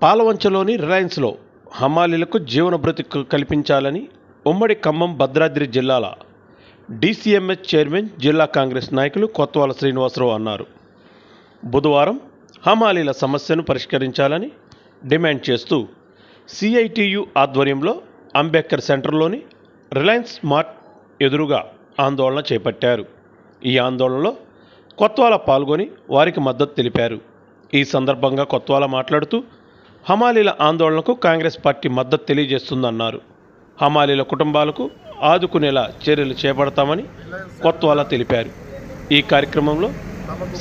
పాలవంచలోని రిలయన్స్లో హమాలీలకు జీవనభృతి కల్పించాలని ఉమ్మడి ఖమ్మం భద్రాద్రి జిల్లాల డీసీఎంఎస్ చైర్మన్ జిల్లా కాంగ్రెస్ నాయకులు కొత్వాల శ్రీనివాసరావు అన్నారు. బుధవారం హమాలీల సమస్యను పరిష్కరించాలని డిమాండ్ చేస్తూ సిఐటియు ఆధ్వర్యంలో అంబేద్కర్ సెంటర్లోని రిలయన్స్ మార్ట్ ఎదురుగా ఆందోళన చేపట్టారు. ఈ ఆందోళనలో కొత్వాల పాల్గొని వారికి మద్దతు తెలిపారు. ఈ సందర్భంగా కొత్వాల మాట్లాడుతూ హమాలీల ఆందోళనకు కాంగ్రెస్ పార్టీ మద్దతు తెలియజేస్తుందన్నారు. హమాలీల కుటుంబాలకు ఆదుకునేలా చర్యలు చేపడతామని కొత్వాల తెలిపారు. ఈ కార్యక్రమంలో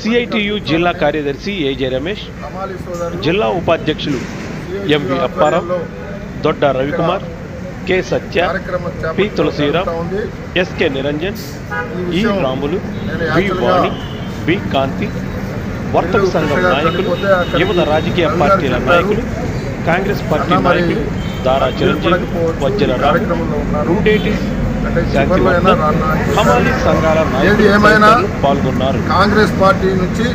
సిఐటియు జిల్లా కార్యదర్శి ఏజే రమేష్, జిల్లా ఉపాధ్యక్షులు ఎంవి అప్పారావు, దొడ్డ రవికుమార్, కె సత్య, పి తులసీరామ్, ఎస్కే నిరంజన్, ఈ రాములు, వి వాణి, బి కాంతి, వర్తక సంఘం నాయకులు, వివిధ రాజకీయ పార్టీల నాయకులు, కాంగ్రెస్ పార్టీ నాయకులు దారా చిరంజీవి, వజ్జల రాము, రూడేటి హమాలీ సంఘాల నాయకులు పాల్గొన్నారు. కాంగ్రెస్ పార్టీ నుంచి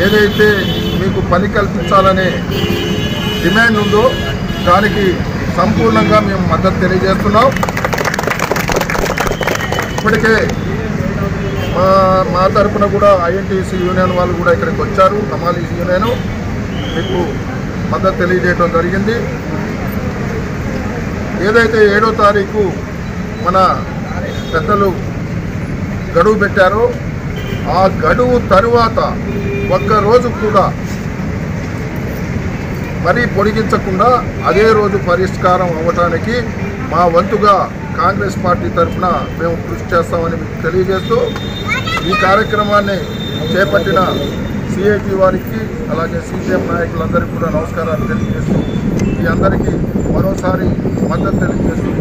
ఏదైతే మీకు పని కల్పించాలనే డిమాండ్ ఉందో దానికి సంపూర్ణంగా మేము మద్దతు తెలియజేస్తున్నాం. ఇప్పటికే మా తరఫున కూడా ఐఎన్టీసీ యూనియన్ వాళ్ళు కూడా ఇక్కడికి వచ్చారు. హమాలీ యూనియన్ మీకు మద్దతు తెలియజేయడం జరిగింది. ఏదైతే 7వ తారీఖు మన పెద్దలు గడువు పెట్టారో ఆ గడువు తరువాత ఒక్కరోజు కూడా మరీ పొడిగించకుండా అదే రోజు పరిష్కారం అవ్వటానికి మా వంతుగా కాంగ్రెస్ పార్టీ తరఫున మేము కృషి చేస్తామని మీకు తెలియజేస్తూ ఈ కార్యక్రమాన్ని చేపట్టిన సిఐటి వారికి అలాగే సిపిఎం నాయకులందరికీ కూడా నమస్కారాలు తెలియజేస్తూ మీ అందరికీ మరోసారి మద్దతు తెలియజేస్తూ